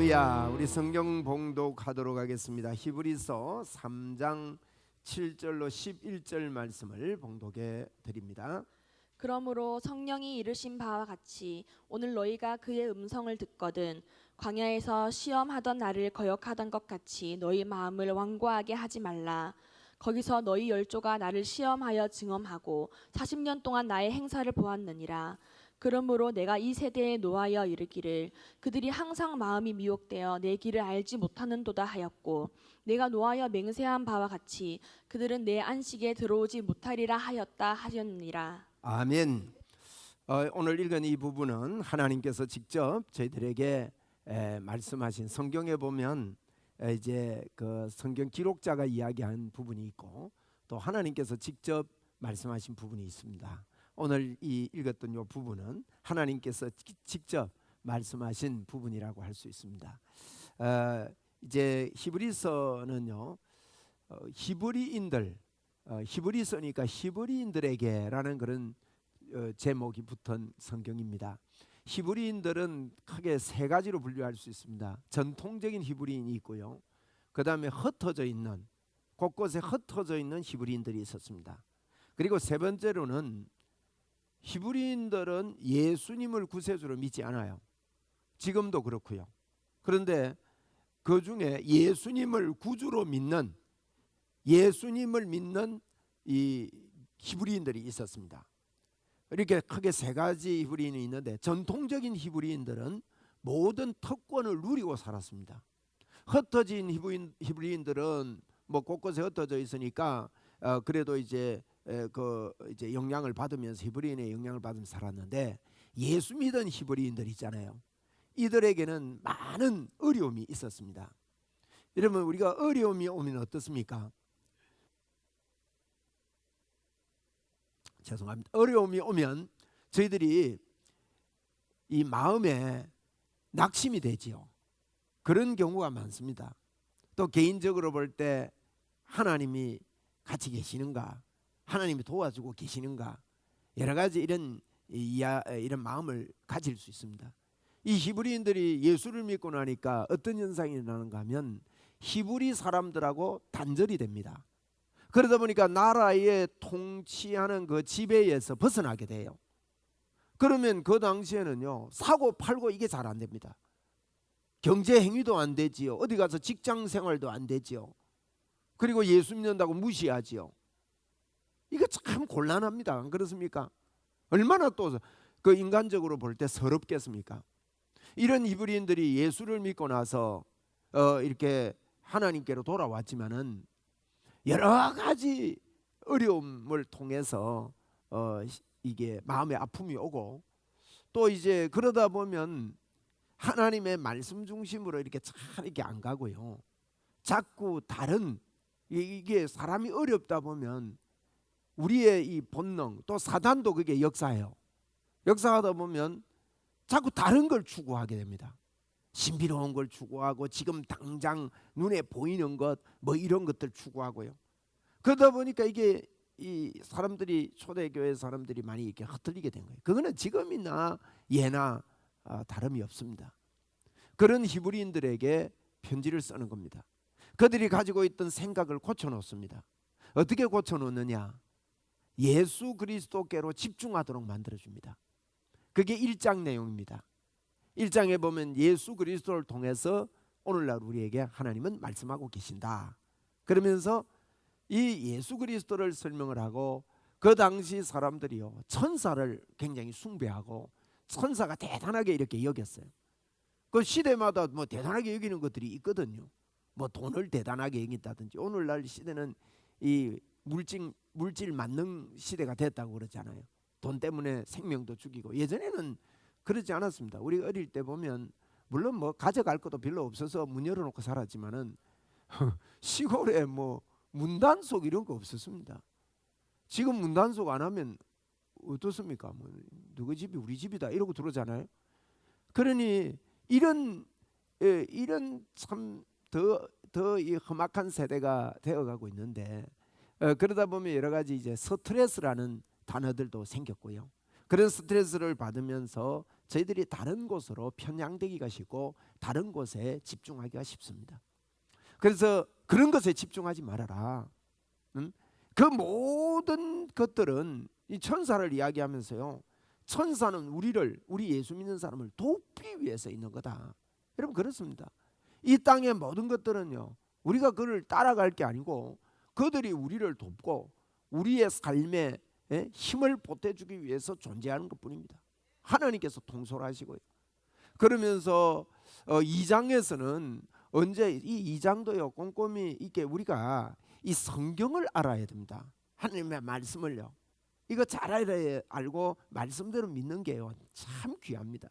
할렐루야. 우리 성경 봉독하도록 하겠습니다. 히브리서 3장 7절로 11절 말씀을 봉독해 드립니다. 그러므로 성령이 이르신 바와 같이 오늘 너희가 그의 음성을 듣거든 광야에서 시험하던 나를 거역하던 것 같이 너희 마음을 완고하게 하지 말라. 거기서 너희 열조가 나를 시험하여 증언하고 40년 동안 나의 행사를 보았느니라. 그러므로 내가 이 세대에 노하여 이르기를 그들이 항상 마음이 미혹되어 내 길을 알지 못하는도다 하였고, 내가 노하여 맹세한 바와 같이 그들은 내 안식에 들어오지 못하리라 하였다 하셨느니라. 아멘. 오늘 읽은 이 부분은 하나님께서 직접 저희들에게 말씀하신, 성경에 보면 이제 그 성경 기록자가 이야기한 부분이 있고 또 하나님께서 직접 말씀하신 부분이 있습니다. 오늘 이 읽었던 이 부분은 하나님께서 직접 말씀하신 부분이라고 할 수 있습니다. 이제 히브리서는요, 히브리인들, 히브리서니까 히브리인들에게라는 그런 제목이 붙은 성경입니다. 히브리인들은 크게 세 가지로 분류할 수 있습니다. 전통적인 히브리인이 있고요, 그 다음에 흩어져 있는, 곳곳에 흩어져 있는 히브리인들이 있었습니다. 그리고 세 번째로는 히브리인들은 예수님을 구세주로 믿지 않아요. 지금도 그렇고요. 그런데 그 중에 예수님을 구주로 믿는, 예수님을 믿는 이 히브리인들이 있었습니다. 이렇게 크게 세 가지 히브리인이 있는데, 전통적인 히브리인들은 모든 특권을 누리고 살았습니다. 흩어진 히브리인들은 뭐 곳곳에 흩어져 있으니까 그래도 이제 이제 영향을 받으면서, 히브리인의 영향을 받으면서 살았는데, 예수 믿은 히브리인들 있잖아요. 이들에게는 많은 어려움이 있었습니다. 여러분, 우리가 어려움이 오면 어떻습니까? 죄송합니다. 어려움이 오면 저희들이 이 마음에 낙심이 되지요. 그런 경우가 많습니다. 또 개인적으로 볼 때 하나님이 같이 계시는가, 하나님이 도와주고 계시는가, 여러 가지 이런 마음을 가질 수 있습니다. 이 히브리인들이 예수를 믿고 나니까 어떤 현상이 일어나는가 하면 히브리 사람들하고 단절이 됩니다. 그러다 보니까 나라의 통치하는 그 지배에서 벗어나게 돼요. 그러면 그 당시에는요, 사고 팔고 이게 잘 안 됩니다. 경제 행위도 안 되지요. 어디 가서 직장 생활도 안 되지요. 그리고 예수 믿는다고 무시하지요. 이거 참 곤란합니다. 안 그렇습니까? 얼마나 또 그 인간적으로 볼 때 서럽겠습니까? 이런 히브리인들이 예수를 믿고 나서 이렇게 하나님께로 돌아왔지만은 여러 가지 어려움을 통해서 이게 마음의 아픔이 오고, 또 이제 그러다 보면 하나님의 말씀 중심으로 이렇게 잘 이렇게 안 가고요, 자꾸 다른, 이게 사람이 어렵다 보면 우리의 이 본능, 또 사단도 그게 역사해요. 역사하다 보면 자꾸 다른 걸 추구하게 됩니다. 신비로운 걸 추구하고, 지금 당장 눈에 보이는 것, 뭐 이런 것들 추구하고요. 그러다 보니까 이게 이 사람들이, 초대교회 사람들이 많이 이렇게 흩어지게 된 거예요. 그거는 지금이나 예나 다름이 없습니다. 그런 히브리인들에게 편지를 쓰는 겁니다. 그들이 가지고 있던 생각을 고쳐놓습니다. 어떻게 고쳐놓느냐? 예수 그리스도께로 집중하도록 만들어줍니다. 그게 1장 내용입니다. 1장에 보면 예수 그리스도를 통해서 오늘날 우리에게 하나님은 말씀하고 계신다. 그러면서 이 예수 그리스도를 설명을 하고, 그 당시 사람들이요, 천사를 굉장히 숭배하고 천사가 대단하게 이렇게 여겼어요. 그 시대마다 뭐 대단하게 여기는 것들이 있거든요. 뭐 돈을 대단하게 여긴다든지. 오늘날 시대는 이 물질 만능 시대가 됐다고 그러잖아요. 돈 때문에 생명도 죽이고. 예전에는 그러지 않았습니다. 우리 어릴 때 보면, 물론 뭐 가져갈 것도 별로 없어서 문 열어놓고 살았지만은 시골에 뭐 문단속 이런 거 없었습니다. 지금 문단속 안 하면 어떻습니까? 뭐 누구 집이 우리 집이다 이러고 들어오잖아요. 그러니 이런 참 더 이 험악한 세대가 되어가고 있는데, 그러다 보면 여러 가지 이제 스트레스라는 단어들도 생겼고요. 그런 스트레스를 받으면서 저희들이 다른 곳으로 편향되기가 쉽고 다른 곳에 집중하기가 쉽습니다. 그래서 그런 것에 집중하지 말아라. 그 모든 것들은 이 천사를 이야기하면서요, 천사는 우리 예수 믿는 사람을 돕기 위해서 있는 거다. 여러분 그렇습니다. 이 땅의 모든 것들은요, 우리가 그를 따라갈 게 아니고 그들이 우리를 돕고 우리의 삶에 힘을 보태주기 위해서 존재하는 것뿐입니다. 하나님께서 통솔하시고요. 그러면서 2장에서는 언제 이 2장도요 꼼꼼히 이렇게 우리가 이 성경을 알아야 됩니다. 하나님의 말씀을요. 이거 잘 알고 말씀대로 믿는 게요 참 귀합니다.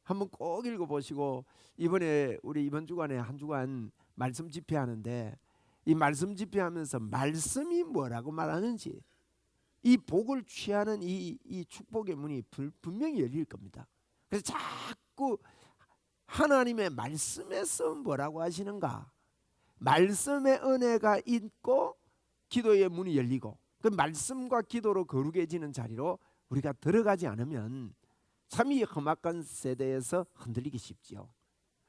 한번 꼭 읽어보시고, 이번에 우리 이번 주간에 한 주간 말씀 집회하는데 이 말씀 집회하면서 말씀이 뭐라고 말하는지, 이 복을 취하는 이 축복의 문이 분명히 열릴 겁니다. 그래서 자꾸 하나님의 말씀에서 뭐라고 하시는가, 말씀의 은혜가 있고 기도의 문이 열리고 그 말씀과 기도로 거룩해지는 자리로 우리가 들어가지 않으면 참 이 험악한 세대에서 흔들리기 쉽지요.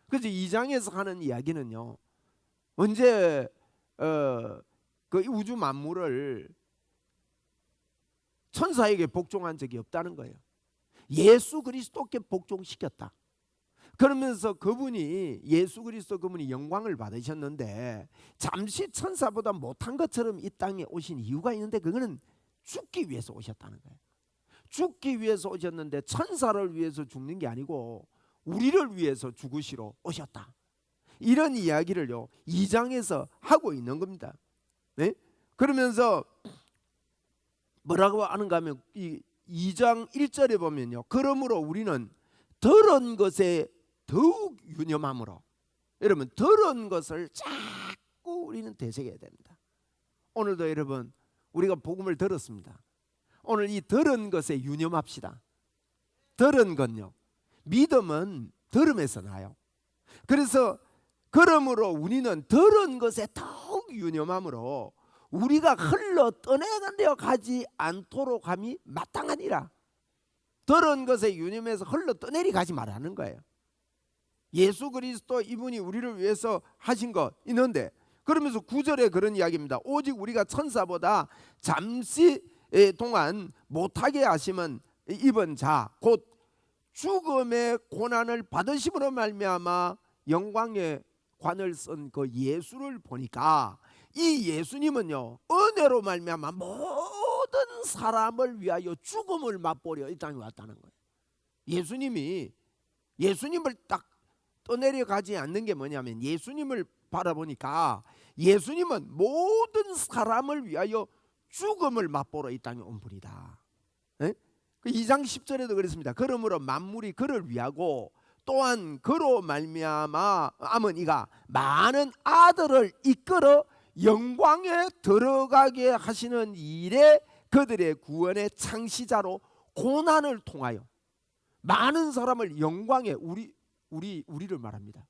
그래서 2장에서 하는 이야기는요, 언제 그 우주 만물을 천사에게 복종한 적이 없다는 거예요. 예수 그리스도께 복종시켰다. 그러면서 그분이 예수 그리스도 그분이 영광을 받으셨는데 잠시 천사보다 못한 것처럼 이 땅에 오신 이유가 있는데, 그거는 죽기 위해서 오셨다는 거예요. 죽기 위해서 오셨는데 천사를 위해서 죽는 게 아니고 우리를 위해서 죽으시러 오셨다. 이런 이야기를요 2장에서 하고 있는 겁니다. 네? 그러면서 뭐라고 하는가 하면 이 2장 1절에 보면요, 그러므로 우리는 들은 것에 더욱 유념함으로, 여러분 들은 것을 자꾸 우리는 되새겨야 됩니다. 오늘도 여러분 우리가 복음을 들었습니다. 오늘 이 들은 것에 유념합시다. 들은 건요, 믿음은 들음에서 나요. 그래서 그러므로 우리는 들은 것에 더욱 유념함으로 우리가 흘러 떠내려 가지 않도록 함이 마땅하니라. 들은 것에 유념해서 흘러 떠내리 가지 말라는 거예요. 예수 그리스도 이분이 우리를 위해서 하신 것 있는데, 그러면서 9절에 그런 이야기입니다. 오직 우리가 천사보다 잠시 동안 못하게 하심은 입은 자 곧 죽음의 고난을 받으심으로 말미암아 영광의 관을 쓴 그 예수를 보니까, 이 예수님은요 은혜로 말미암아 모든 사람을 위하여 죽음을 맛보려 이 땅에 왔다는 거예요. 예수님을 딱 떠내려 가지 않는 게 뭐냐면, 예수님을 바라보니까 예수님은 모든 사람을 위하여 죽음을 맛보러 이 땅에 온 분이다. 그 2장 10절에도 그랬습니다. 그러므로 만물이 그를 위하고 또한 그로 말미암아 이가 많은 아들을 이끌어 영광에 들어가게 하시는 일에 그들의 구원의 창시자로 고난을 통하여 많은 사람을 영광에 우리를 말합니다.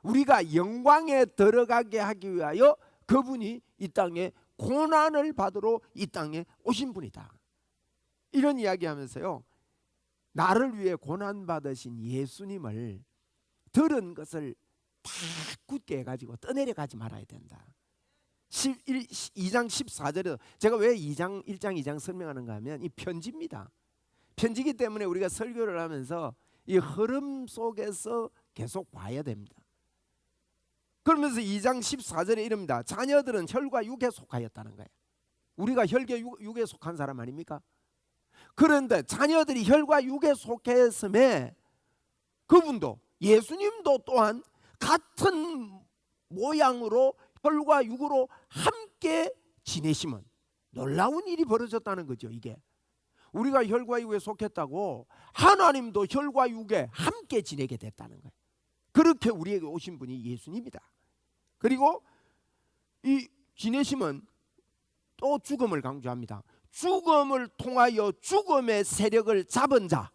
우리가 영광에 들어가게 하기 위하여 그분이 이 땅에 고난을 받으러 이 땅에 오신 분이다. 이런 이야기하면서요, 나를 위해 고난 받으신 예수님을 들은 것을 다 굳게 해가지고 떠내려 가지 말아야 된다. 2장 14절에 제가 왜 1장 2장 설명하는가 하면 이 편지입니다. 편지기 때문에 우리가 설교를 하면서 이 흐름 속에서 계속 봐야 됩니다. 그러면서 2장 14절에 이릅니다. 자녀들은 혈과 육에 속하였다는 거예요. 우리가 혈과 육에 속한 사람 아닙니까? 그런데 자녀들이 혈과 육에 속했음에 그분도 예수님도 또한 같은 모양으로 혈과 육으로 함께 지내심은 놀라운 일이 벌어졌다는 거죠. 이게 우리가 혈과 육에 속했다고 하나님도 혈과 육에 함께 지내게 됐다는 거예요. 그렇게 우리에게 오신 분이 예수님이다. 그리고 이 지내심은 또 죽음을 강조합니다. 죽음을 통하여 죽음의 세력을 잡은 자,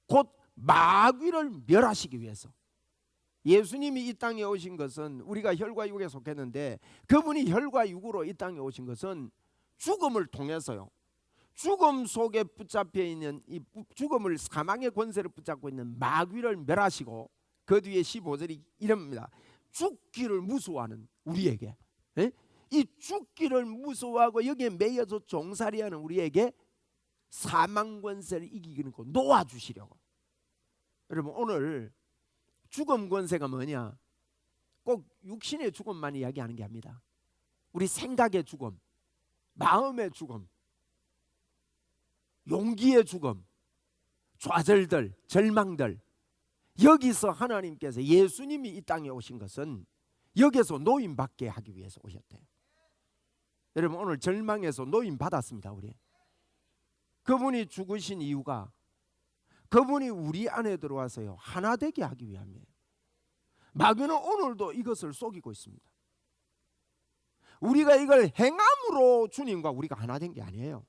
곧 마귀를 멸하시기 위해서. 예수님이 이 땅에 오신 것은 우리가 혈과 육에 속했는데, 그분이 혈과 육으로 이 땅에 오신 것은 죽음을 통해서요, 죽음 속에 붙잡혀 있는 이 죽음을 사망의 권세를 붙잡고 있는 마귀를 멸하시고 그 뒤에 15절이 이럽니다. 죽기를 무서워하는 우리에게, 예? 이 죽기를 무서워하고 여기에 매여서 종살이하는 우리에게 사망 권세를 이기는 거 놓아주시려고. 여러분 오늘 죽음 권세가 뭐냐? 꼭 육신의 죽음만 이야기하는 게 아닙니다. 우리 생각의 죽음, 마음의 죽음, 용기의 죽음, 좌절들, 절망들, 여기서 하나님께서 예수님이 이 땅에 오신 것은 여기서 노임받게 하기 위해서 오셨대요. 여러분 오늘 절망에서 노임받았습니다. 우리 그분이 죽으신 이유가 그분이 우리 안에 들어와서요 하나 되게 하기 위함이에요. 마귀는 오늘도 이것을 속이고 있습니다. 우리가 이걸 행함으로 주님과 우리가 하나 된 게 아니에요.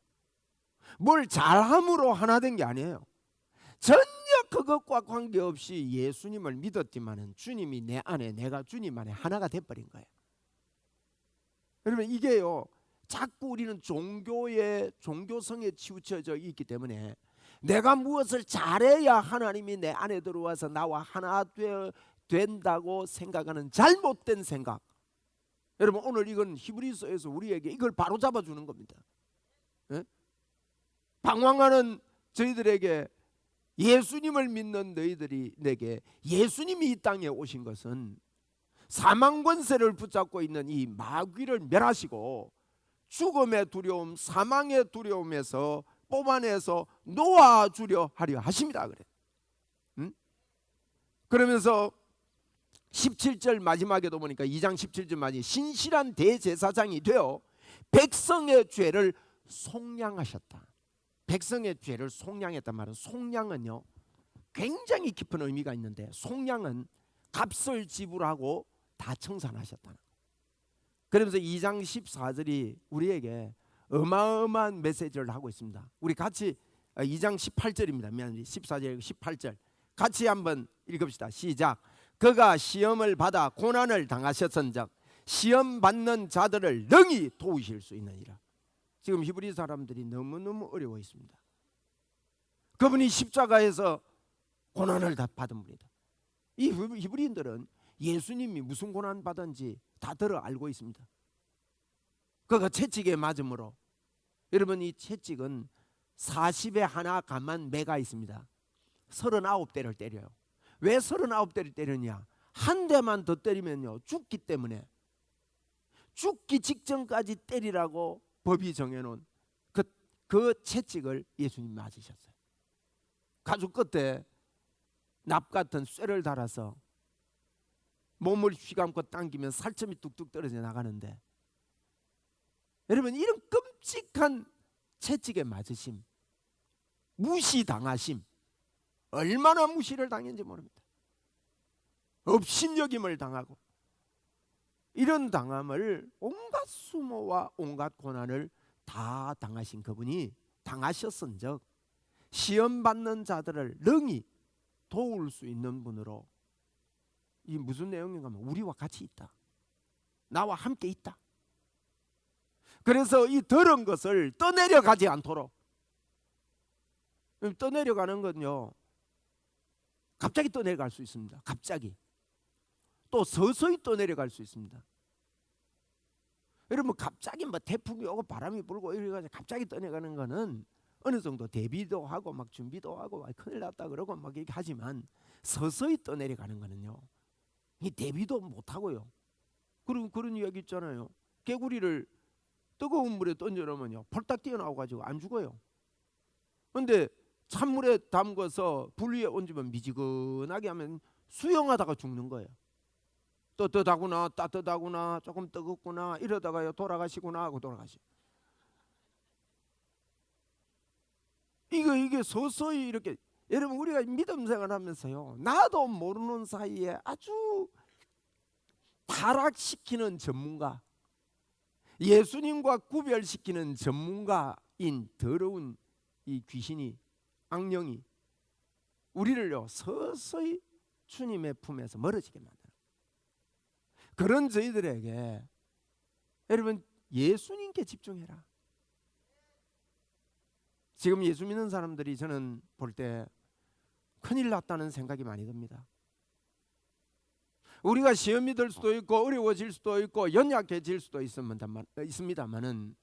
뭘 잘함으로 하나 된 게 아니에요. 전혀 그것과 관계없이 예수님을 믿었지만은 주님이 내 안에, 내가 주님 안에 하나가 돼버린 거예요. 여러분 이게요 자꾸 우리는 종교성에 치우쳐져 있기 때문에 내가 무엇을 잘해야 하나님이 내 안에 들어와서 나와 하나 된다고 생각하는 잘못된 생각. 여러분 오늘 이건 히브리서에서 우리에게 이걸 바로 잡아주는 겁니다. 예? 방황하는 저희들에게 예수님을 믿는 너희들이 내게 예수님이 이 땅에 오신 것은 사망 권세를 붙잡고 있는 이 마귀를 멸하시고 죽음의 두려움, 사망의 두려움에서 뽑아내서 놓아주려 하려 하십니다. 그래. 응? 그러면서 17절 마지막에도 보니까 2장 17절 마지막에 신실한 대제사장이 되어 백성의 죄를 속량하셨다. 백성의 죄를 속량했단 말은 속량은요 굉장히 깊은 의미가 있는데 속량은 값을 지불하고 다 청산하셨다는 거예요. 그러면서 2장 14절이 우리에게 어마어마한 메시지를 하고 있습니다. 우리 같이 2장 18절입니다. 미안합니다. 14절 18절 같이 한번 읽읍시다. 시작. 그가 시험을 받아 고난을 당하셨은즉 시험 받는 자들을 능히 도우실 수 있느니라. 지금 히브리 사람들이 너무너무 어려워 있습니다. 그분이 십자가에서 고난을 다 받은 분이다. 이 히브리인들은 예수님이 무슨 고난 받은지 다 들어 알고 있습니다. 그가 채찍에 맞음으로, 여러분 이 채찍은 40에 하나 감한 매가 있습니다. 39대를 때려요. 왜 39대를 때리냐? 한 대만 더 때리면요 죽기 때문에 죽기 직전까지 때리라고 법이 정해놓은 그 채찍을 예수님 맞으셨어요. 가죽 끝에 납 같은 쇠를 달아서 몸을 휘감고 당기면 살점이 뚝뚝 떨어져 나가는데, 여러분 이런 끔찍한 채찍에 맞으심, 무시당하심, 얼마나 무시를 당했는지 모릅니다. 업신여김을 당하고 이런 당함을 온갖 수모와 온갖 고난을 다 당하신 그분이 당하셨은즉 시험 받는 자들을 능히 도울 수 있는 분으로, 이 무슨 내용인가 하면 우리와 같이 있다, 나와 함께 있다. 그래서 이 더러운 것을 떠내려가지 않도록, 떠내려가는 건요 갑자기 떠내려갈 수 있습니다. 갑자기 또 서서히 떠내려갈 수 있습니다. 여러분 갑자기 뭐 태풍이 오고 바람이 불고 이래가지고 갑자기 떠내가는 거는 어느 정도 대비도 하고 막 준비도 하고 큰일 났다 그러고 막 이렇게 하지만, 서서히 떠내려가는 거는요 이 대비도 못 하고요. 그런 이야기 있잖아요. 개구리를 뜨거운 물에 던져놓으면요 펄딱 뛰어나와 가지고 안 죽어요. 그런데 찬물에 담궈서 불 위에 얹으면 미지근하게 하면 수영하다가 죽는 거예요. 떳떳하구나, 따뜻하구나, 조금 뜨겁구나 이러다가요 돌아가시구나 하고 돌아가시. 이게 서서히 이렇게, 여러분 우리가 믿음 생활하면서요 나도 모르는 사이에 아주 타락시키는 전문가, 예수님과 구별시키는 전문가인 더러운 이 귀신이, 악령이 우리를요 서서히 주님의 품에서 멀어지게 만들어요. 그런 저희들에게 여러분 예수님께 집중해라. 지금 예수 믿는 사람들이 저는 볼 때 큰일 났다는 생각이 많이 듭니다. 우리가 시험이 들 수도 있고 어려워질 수도 있고 연약해질 수도 있습니다만은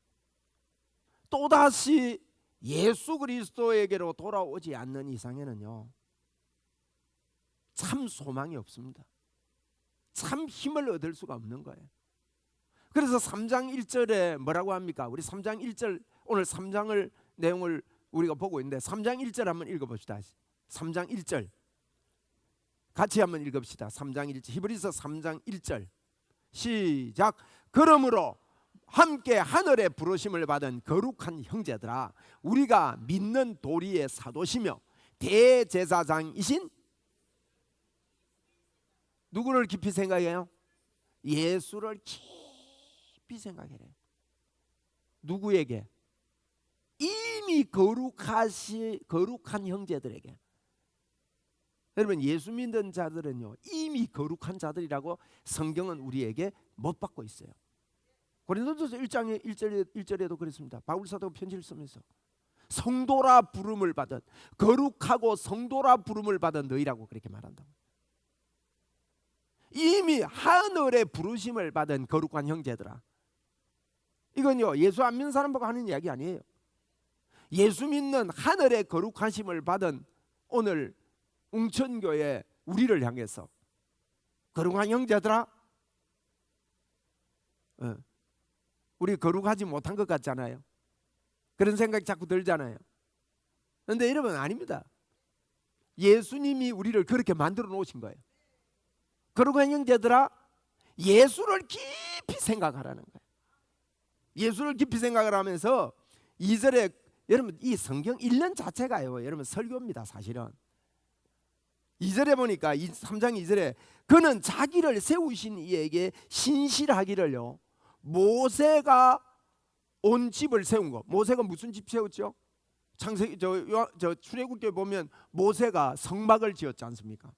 또다시 예수 그리스도에게로 돌아오지 않는 이상에는요, 참 소망이 없습니다. 참 힘을 얻을 수가 없는 거예요. 그래서 3장 1절에 뭐라고 합니까? 우리 3장 1절, 오늘 3장을 내용을 우리가 보고 있는데 3장 1절 한번 읽어봅시다. 3장 1절 같이 한번 읽읍시다. 3장 1절, 히브리서 3장 1절 시작. 그러므로 함께 하늘의 부르심을 받은 거룩한 형제들아, 우리가 믿는 도리의 사도시며 대제사장이신 누구를 깊이 생각해요? 예수를 깊이 생각해요. 누구에게? 이미 거룩한 형제들에게. 여러분, 예수 믿는 자들은요, 이미 거룩한 자들이라고 성경은 우리에게 못 받고 있어요. 고린도전서 1장 1절에도 그랬습니다. 바울 사도가 편지를 쓰면서 성도라 부름을 받은, 거룩하고 성도라 부름을 받은 너희라고 그렇게 말한다. 이미 하늘의 부르심을 받은 거룩한 형제들아. 이건요, 예수 안 믿는 사람 보고 하는 이야기 아니에요. 예수 믿는 하늘의 거룩하심을 받은 오늘 웅천교회 우리를 향해서 거룩한 형제들아, 우리 거룩하지 못한 것 같잖아요. 그런 생각이 자꾸 들잖아요. 그런데 여러분, 아닙니다. 예수님이 우리를 그렇게 만들어 놓으신 거예요. 거룩한 형제들아, 예수를 깊이 생각하라는 거예요. 예수를 깊이 생각을 하면서 2절에, 여러분 이 성경 1년 자체가요, 여러분 설교입니다. 사실은 2절에 보니까 3장 2절에 그는 자기를 세우신 이에게 신실하기를요, 모세가 온 집을 세운 거. 모세가 무슨 집 세웠죠? 창세기 저 출애굽기에 보면 모세가 성막을 지었지 않습니까?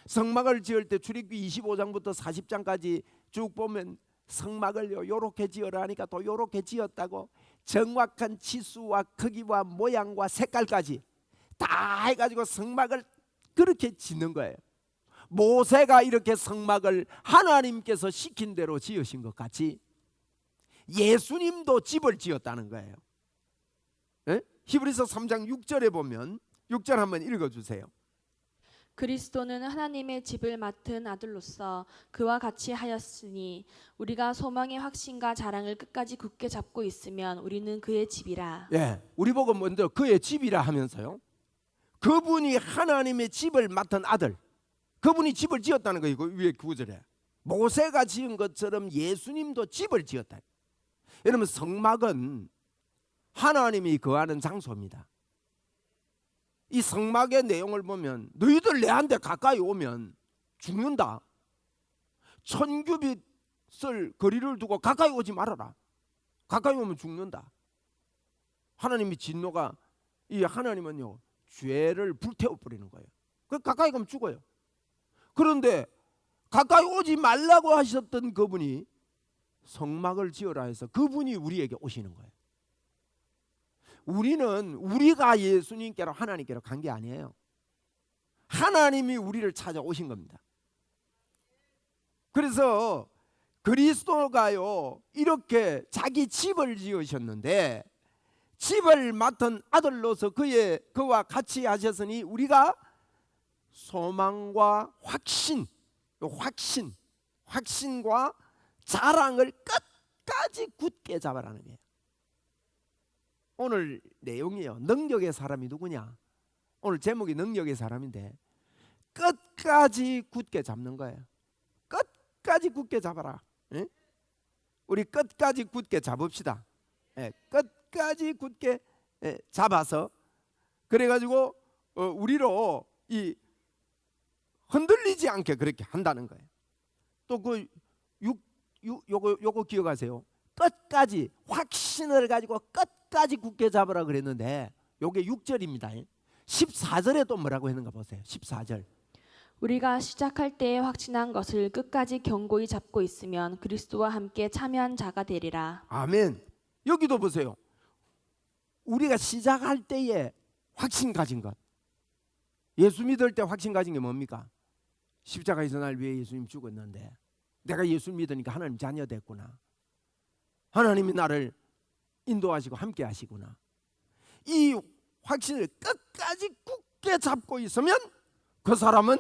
성막을 지을 때 출애굽기 25장부터 40장까지 쭉 보면 성막을요 요렇게 지어라 하니까 또 요렇게 지었다고 정확한 치수와 크기와 모양과 색깔까지 다 해가지고 성막을 그렇게 짓는 거예요. 모세가 이렇게 성막을 하나님께서 시킨 대로 지으신 것 같이 예수님도 집을 지었다는 거예요. 네? 히브리서 3장 6절에 보면 6절 한번 읽어주세요. 그리스도는 하나님의 집을 맡은 아들로서 그와 같이 하였으니 우리가 소망의 확신과 자랑을 끝까지 굳게 잡고 있으면 우리는 그의 집이라. 예, 우리 보고 먼저 그의 집이라 하면서요, 그분이 하나님의 집을 맡은 아들, 그분이 집을 지었다는 거예요. 그 위에 구절에 모세가 지은 것처럼 예수님도 집을 지었다. 여러분, 성막은 하나님이 거하는 장소입니다. 이 성막의 내용을 보면 너희들 내한테 가까이 오면 죽는다. 1000규빗을 거리를 두고 가까이 오지 말아라. 가까이 오면 죽는다. 하나님이 진노가, 이 하나님은요 죄를 불태워 버리는 거예요. 그 가까이 가면 죽어요. 그런데 가까이 오지 말라고 하셨던 그분이 성막을 지어라 해서 그분이 우리에게 오시는 거예요. 우리는 우리가 예수님께로 하나님께로 간 게 아니에요. 하나님이 우리를 찾아오신 겁니다. 그래서 그리스도가요 이렇게 자기 집을 지으셨는데 집을 맡은 아들로서 그와 같이 하셨으니 우리가 소망과 확신과 자랑을 끝까지 굳게 잡아라는 거예요. 오늘 내용이요, 능력의 사람이 누구냐? 오늘 제목이 능력의 사람인데 끝까지 굳게 잡는 거예요. 끝까지 굳게 잡아라. 예? 우리 끝까지 굳게 잡읍시다. 예, 끝까지 굳게 잡아서 그래가지고 우리로 이 흔들리지 않게 그렇게 한다는 거예요. 또 그 요거 기억하세요. 끝까지 확신을 가지고 끝까지 굳게 잡으라 그랬는데 요게 6절입니다. 14절에 또 뭐라고 했는가 보세요. 14절. 우리가 시작할 때에 확신한 것을 끝까지 견고히 잡고 있으면 그리스도와 함께 참여한 자가 되리라. 아멘. 여기도 보세요. 우리가 시작할 때에 확신 가진 것. 예수 믿을 때 확신 가진 게 뭡니까? 십자가에서 날 위해 예수님 죽었는데 내가 예수 믿으니까 하나님 자녀 됐구나. 하나님이 나를 인도하시고 함께 하시구나. 이 확신을 끝까지 굳게 잡고 있으면 그 사람은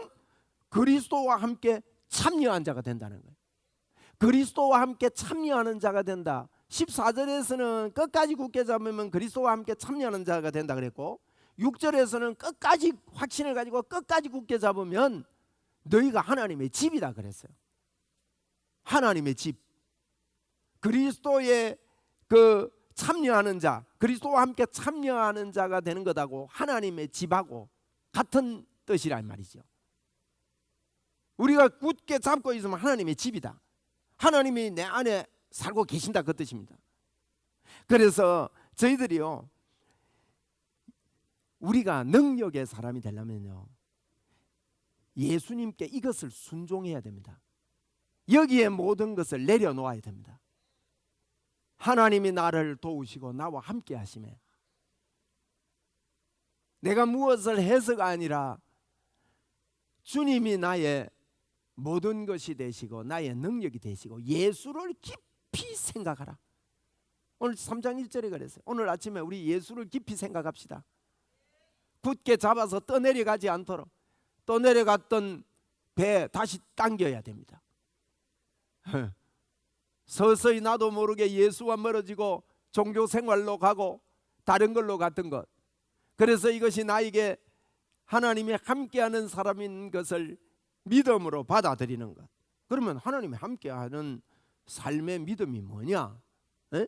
그리스도와 함께 참여한 자가 된다는 거예요. 그리스도와 함께 참여하는 자가 된다. 14절에서는 끝까지 굳게 잡으면 그리스도와 함께 참여하는 자가 된다 그랬고, 6절에서는 끝까지 확신을 가지고 끝까지 굳게 잡으면 너희가 하나님의 집이다 그랬어요. 하나님의 집. 그리스도의 그 참여하는 자, 그리스도와 함께 참여하는 자가 되는 것하고 하나님의 집하고 같은 뜻이란 말이죠. 우리가 굳게 잡고 있으면 하나님의 집이다. 하나님이 내 안에 살고 계신다 그 뜻입니다. 그래서 저희들이요, 우리가 능력의 사람이 되려면요, 예수님께 이것을 순종해야 됩니다. 여기에 모든 것을 내려놓아야 됩니다. 하나님이 나를 도우시고 나와 함께 하심에 내가 무엇을 해서가 아니라 주님이 나의 모든 것이 되시고 나의 능력이 되시고 예수를 깊이 생각하라. 오늘 3장 1절에 그랬어요. 오늘 아침에 우리 예수를 깊이 생각합시다. 굳게 잡아서 떠내려가지 않도록, 떠내려갔던 배 다시 당겨야 됩니다. 서서히 나도 모르게 예수와 멀어지고 종교 생활로 가고 다른 걸로 갔던 것, 그래서 이것이 나에게 하나님이 함께하는 사람인 것을 믿음으로 받아들이는 것. 그러면 하나님이 함께하는 삶의 믿음이 뭐냐? 에?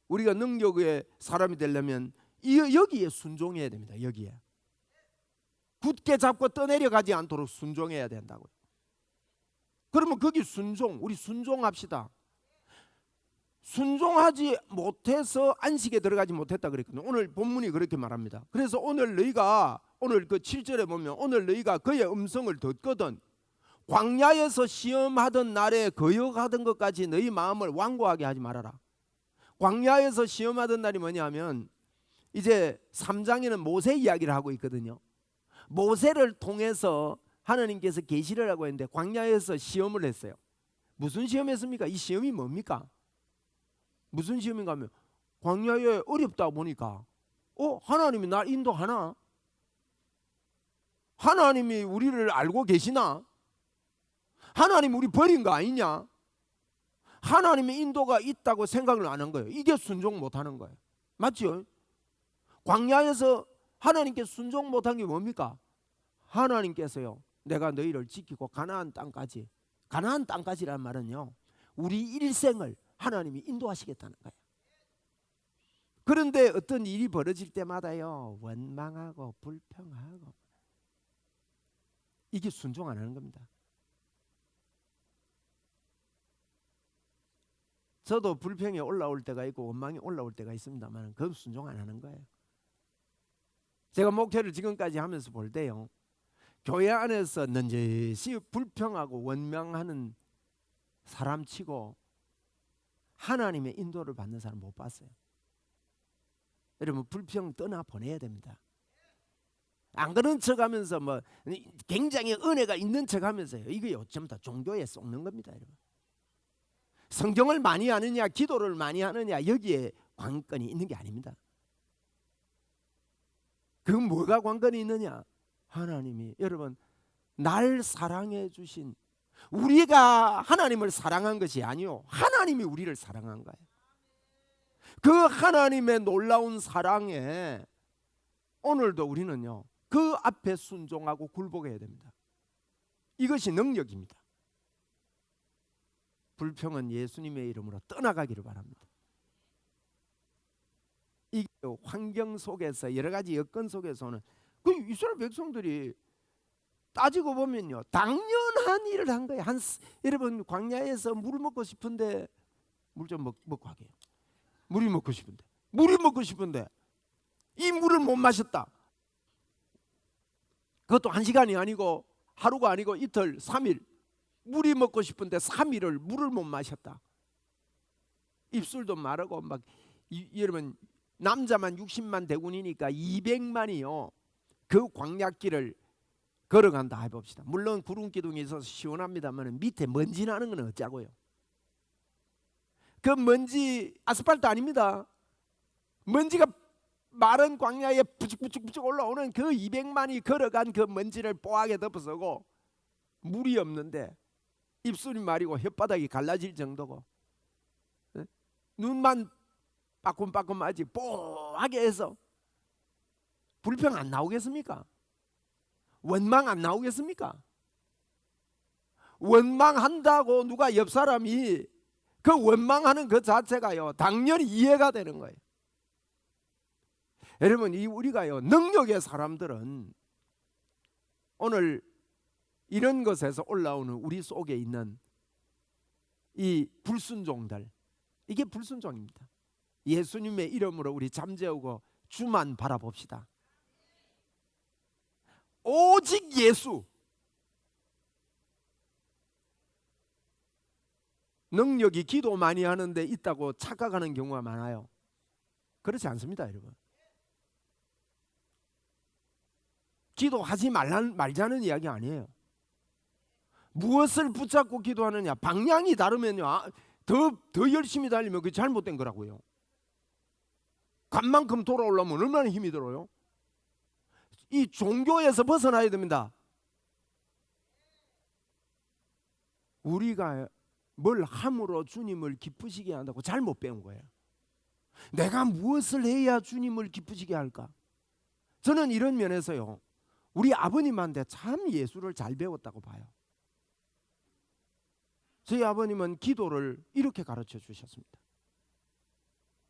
우리가 능력의 사람이 되려면 여기에 순종해야 됩니다. 여기에 굳게 잡고 떠내려가지 않도록 순종해야 된다고요. 그러면 거기 순종, 우리 순종합시다. 순종하지 못해서 안식에 들어가지 못했다 그랬거든요. 오늘 본문이 그렇게 말합니다. 그래서 오늘 너희가, 오늘 그 7절에 보면 오늘 너희가 그의 음성을 듣거든 광야에서 시험하던 날에 거역하던 것까지 너희 마음을 완고하게 하지 말아라. 광야에서 시험하던 날이 뭐냐면 이제 3장에는 모세 이야기를 하고 있거든요. 모세를 통해서 하나님께서 계시를 하고 있는데 광야에서 시험을 했어요. 무슨 시험했습니까? 이 시험이 뭡니까? 무슨 시험인가 하면 광야에 어렵다 보니까 하나님이 날 인도하나? 하나님이 우리를 알고 계시나? 하나님 우리 버린 거 아니냐? 하나님의 인도가 있다고 생각을 안 한 거예요. 이게 순종 못하는 거예요. 맞죠? 광야에서 하나님께 순종 못한 게 뭡니까? 하나님께서요, 내가 너희를 지키고 가나안 땅까지, 가나안 땅까지란 말은요, 우리 일생을 하나님이 인도하시겠다는 거예요. 그런데 어떤 일이 벌어질 때마다요, 원망하고 불평하고, 이게 순종 안 하는 겁니다. 저도 불평이 올라올 때가 있고 원망이 올라올 때가 있습니다만 그건 순종 안 하는 거예요. 제가 목회를 지금까지 하면서 볼 때요, 교회 안에서 넌지시 불평하고 원망하는 사람치고 하나님의 인도를 받는 사람 못 봤어요. 여러분, 불평 떠나 보내야 됩니다. 안 그런 척하면서 뭐 굉장히 은혜가 있는 척하면서요, 이게 전부 다 종교에 속는 겁니다. 여러분, 성경을 많이 하느냐 기도를 많이 하느냐 여기에 관건이 있는 게 아닙니다. 그 뭐가 관건이 있느냐? 하나님이, 여러분, 날 사랑해 주신, 우리가 하나님을 사랑한 것이 아니요, 하나님이 우리를 사랑한 거예요. 그 하나님의 놀라운 사랑에 오늘도 우리는요, 그 앞에 순종하고 굴복해야 됩니다. 이것이 능력입니다. 불평은 예수님의 이름으로 떠나가기를 바랍니다. 이 환경 속에서, 여러 가지 여건 속에서는 그 이스라엘 백성들이 따지고 보면요, 당연한 일을 한 거예요. 여러분, 광야에서 물을 먹고 싶은데 물 좀 먹고 하게요. 물이 먹고 싶은데 이 물을 못 마셨다. 그것도 1시간이 아니고 하루가 아니고 이틀, 3일, 물이 먹고 싶은데 3일을 물을 못 마셨다. 입술도 마르고 막 여러분 남자만 60만 대군이니까 200만이요. 그 광야길을 걸어간다 해봅시다. 물론 구름 기둥이 있어서 시원합니다만 밑에 먼지 나는 건 어쩌고요. 그 먼지 아스팔트 아닙니다. 먼지가 마른 광야에 부직부직 올라오는 그 200만이 걸어간 그 먼지를 뽀하게 덮어서고 물이 없는데 입술이 마리고 혓바닥이 갈라질 정도고 눈만 빠끔빠끔하지 뽀하게 해서 불평 안 나오겠습니까? 원망 안 나오겠습니까? 원망한다고 누가 옆 사람이 그 원망하는 그 자체가요 당연히 이해가 되는 거예요. 여러분 이 우리가요 능력의 사람들은 오늘 이런 것에서 올라오는 우리 속에 있는 이 불순종들, 이게 불순종입니다. 예수님의 이름으로 우리 잠재우고 주만 바라봅시다. 오직 예수. 능력이 기도 많이 하는데 있다고 착각하는 경우가 많아요. 그렇지 않습니다, 여러분. 기도하지 말자는 이야기 아니에요. 무엇을 붙잡고 기도하느냐, 방향이 다르면요 더 열심히 달리면 그게 잘못된 거라고요. 간만큼 돌아오려면 얼마나 힘이 들어요. 이 종교에서 벗어나야 됩니다. 우리가 뭘 함으로 주님을 기쁘시게 한다고 잘못 배운 거예요. 내가 무엇을 해야 주님을 기쁘시게 할까? 저는 이런 면에서요 우리 아버님한테 참 예수를 잘 배웠다고 봐요. 저희 아버님은 기도를 이렇게 가르쳐 주셨습니다.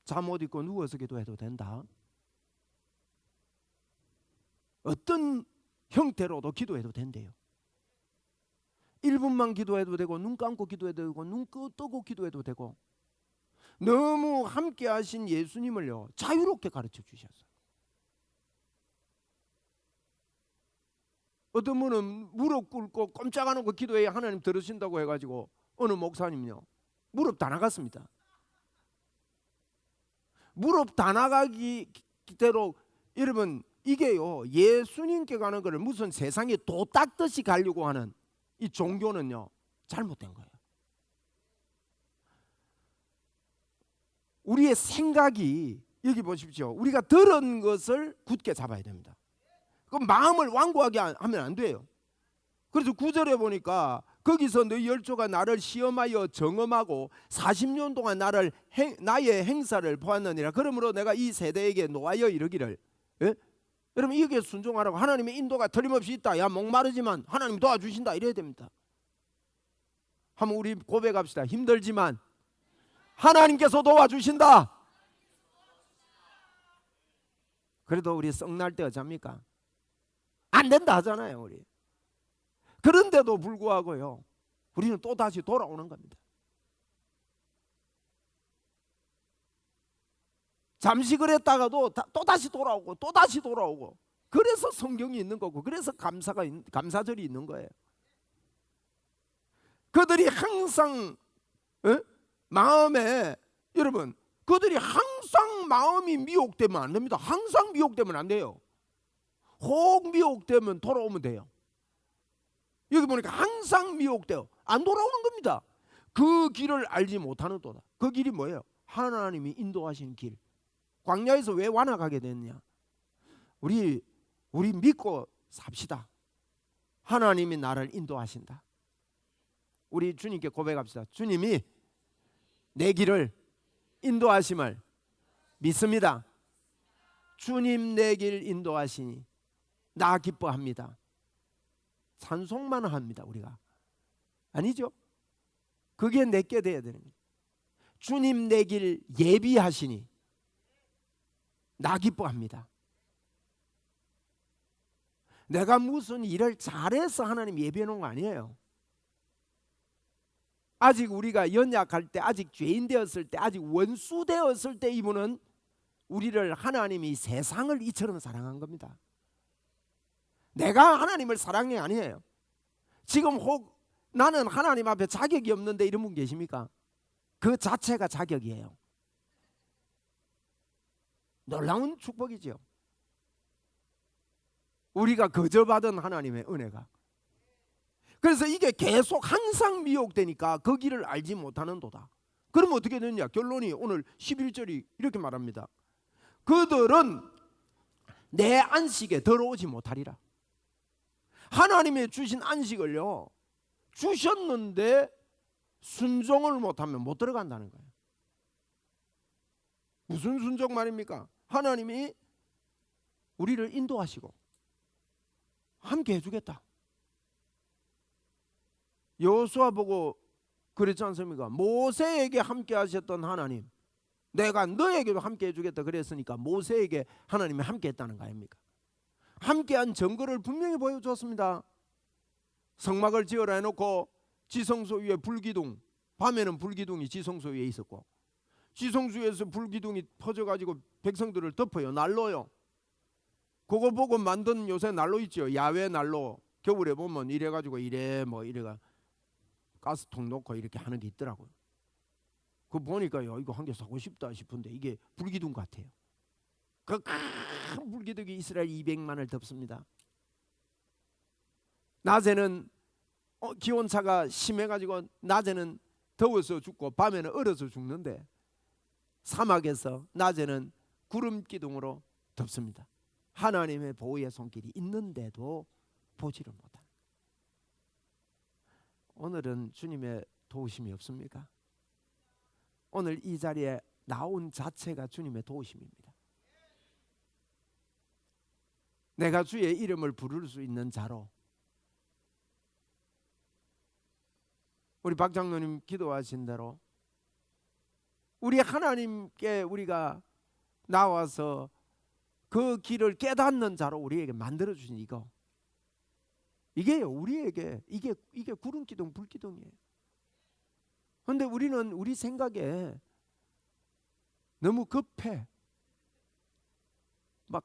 잠 못 있고 누워서 기도해도 된다. 어떤 형태로도 기도해도 된대요. 1분만 기도해도 되고 눈 감고 기도해도 되고 눈 뜨고 기도해도 되고 너무 함께 하신 예수님을요 자유롭게 가르쳐 주셨어요. 어떤 분은 무릎 꿇고 꼼짝 안 하고 기도해야 하나님 들으신다고 해가지고 어느 목사님요 무릎 다 나갔습니다. 무릎 다 나가기대로 여러분 이게요 예수님께 가는 거를 무슨 세상에 도 닦듯이 가려고 하는 이 종교는요 잘못된 거예요. 우리의 생각이 여기 보십시오. 우리가 들은 것을 굳게 잡아야 됩니다. 그럼 마음을 완고하게 하면 안 돼요. 그래서 9절에 보니까 거기서 너희 열조가 나를 시험하여 정엄하고 40년 동안 나의 행사를 보았느니라. 그러므로 내가 이 세대에게 노하여 이르기를 여러분 이게 순종하라고. 하나님의 인도가 틀림없이 있다. 야 목마르지만 하나님 도와주신다 이래야 됩니다. 한번 우리 고백합시다. 힘들지만 하나님께서 도와주신다. 그래도 우리 썩날 때 어쩝니까? 안 된다 하잖아요 우리. 그런데도 불구하고요 우리는 또 다시 돌아오는 겁니다. 잠시 그랬다가도 또 다시 돌아오고 또 다시 돌아오고. 그래서 성경이 있는 거고 그래서 감사절이 있는 거예요. 그들이 항상 마음에 여러분 그들이 항상 마음이 미혹되면 안 됩니다. 항상 미혹되면 안 돼요. 혹 미혹되면 돌아오면 돼요. 여기 보니까 항상 미혹되어 안 돌아오는 겁니다. 그 길을 알지 못하는 도다. 그 길이 뭐예요? 하나님이 인도하시는 길. 광야에서 왜 완악하게 됐냐? 우리 믿고 삽시다. 하나님이 나를 인도하신다. 우리 주님께 고백합시다. 주님이 내 길을 인도하심을 믿습니다. 주님 내 길 인도하시니 나 기뻐합니다. 찬송만 합니다. 우리가 아니죠. 그게 내게 돼야 되는 거예요. 주님 내 길 예비하시니 나 기뻐합니다. 내가 무슨 일을 잘해서 하나님 예비해 놓은 거 아니에요. 아직 우리가 연약할 때, 아직 죄인 되었을 때, 아직 원수 되었을 때 이분은 우리를 하나님이 세상을 이처럼 사랑한 겁니다. 내가 하나님을 사랑한 게 아니에요. 지금 혹 나는 하나님 앞에 자격이 없는데 이런 분 계십니까? 그 자체가 자격이에요. 놀라운 축복이죠. 우리가 거저받은 하나님의 은혜가. 그래서 이게 계속 항상 미혹되니까 그 길을 알지 못하는 도다. 그럼 어떻게 되느냐? 결론이 오늘 11절이 이렇게 말합니다. 그들은 내 안식에 들어오지 못하리라. 하나님의 주신 안식을요, 주셨는데 순종을 못하면 못 들어간다는 거예요. 무슨 순종 말입니까? 하나님이 우리를 인도하시고 함께 해주겠다. 여호수아 보고 그랬지 않습니까? 모세에게 함께 하셨던 하나님, 내가 너에게도 함께 해주겠다 그랬으니까 모세에게 하나님이 함께 했다는 거 아닙니까? 함께한 증거를 분명히 보여줬습니다. 성막을 지어라 해놓고 지성소 위에 불기둥, 밤에는 불기둥이 지성소 위에 있었고, 지성소에서 불기둥이 퍼져가지고 백성들을 덮어요. 난로요. 그거 보고 만든 요새 난로 있죠. 야외 난로. 겨울에 보면 이래가지고 이래가 가스통 놓고 이렇게 하는 게 있더라고요. 그거 보니까요, 이거 한 개 사고 싶다 싶은데 이게 불기둥 같아요. 그 큰 불기둥이 이스라엘 200만을 덮습니다. 낮에는 기온차가 심해가지고 낮에는 더워서 죽고 밤에는 얼어서 죽는데, 사막에서 낮에는 구름 기둥으로 덮습니다. 하나님의 보호의 손길이 있는데도 보지를 못하는. 오늘은 주님의 도우심이 없습니까? 오늘 이 자리에 나온 자체가 주님의 도우심입니다. 내가 주의 이름을 부를 수 있는 자로, 우리 박 장로님 기도하신 대로 우리 하나님께 우리가 나와서 그 길을 깨닫는 자로 우리에게 만들어 주신 이거, 이게요, 우리에게 이게 구름 기둥, 불 기둥이에요. 그런데 우리는 우리 생각에 너무 급해. 막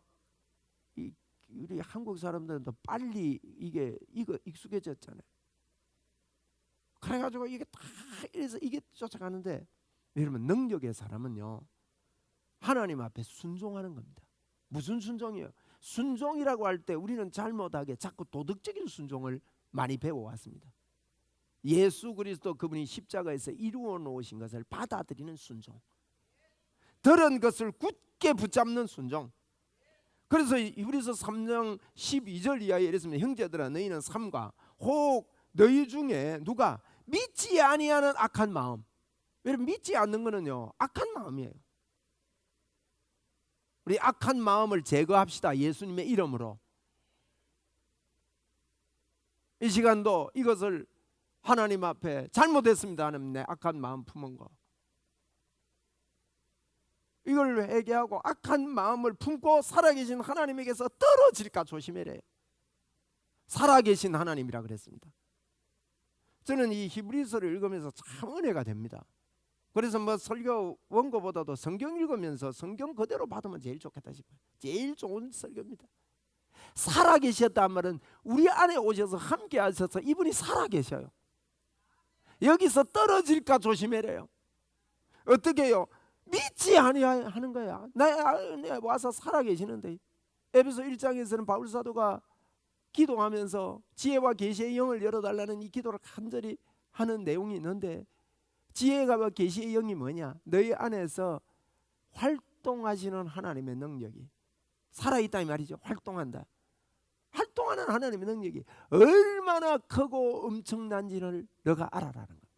우리 한국 사람들은 더 빨리 이거 익숙해졌잖아요. 그래가지고 이게 다 이래서 이게 쫓아가는데, 여러분, 능력의 사람은요, 하나님 앞에 순종하는 겁니다. 무슨 순종이에요? 순종이라고 할 때 우리는 잘못하게 자꾸 도덕적인 순종을 많이 배워왔습니다. 예수 그리스도 그분이 십자가에서 이루어 놓으신 것을 받아들이는 순종, 들은 것을 굳게 붙잡는 순종. 그래서 히브리서 3장 12절 이하에 이랬습니다. 형제들아, 너희는 삼가 혹 너희 중에 누가 믿지 아니하는 악한 마음. 여러분, 믿지 않는 거는요, 악한 마음이에요. 우리 악한 마음을 제거합시다. 예수님의 이름으로. 이 시간도 이것을 하나님 앞에 잘못했습니다. 하나님, 내 악한 마음 품은 거, 이걸 회개하고 악한 마음을 품고 살아계신 하나님에게서 떨어질까 조심해래요. 살아계신 하나님이라 그랬습니다. 저는 이 히브리서를 읽으면서 참 은혜가 됩니다. 그래서 뭐 설교 원고보다도 성경 읽으면서 성경 그대로 받으면 제일 좋겠다 싶어요. 제일 좋은 설교입니다. 살아계셨단 말은 우리 안에 오셔서 함께 하셔서 이분이 살아계셔요. 여기서 떨어질까 조심해래요. 어떻게 해요? 믿지 아니하는 거야. 나 와서 살아계시는데. 에베소 1장에서는 바울 사도가 기도하면서 지혜와 계시의 영을 열어달라는 이 기도를 간절히 하는 내용이 있는데, 지혜가 계시의 영이 뭐냐? 너희 안에서 활동하시는 하나님의 능력이 살아있다 이 말이죠. 활동한다. 활동하는 하나님의 능력이 얼마나 크고 엄청난지를 너가 알아라는 겁니다.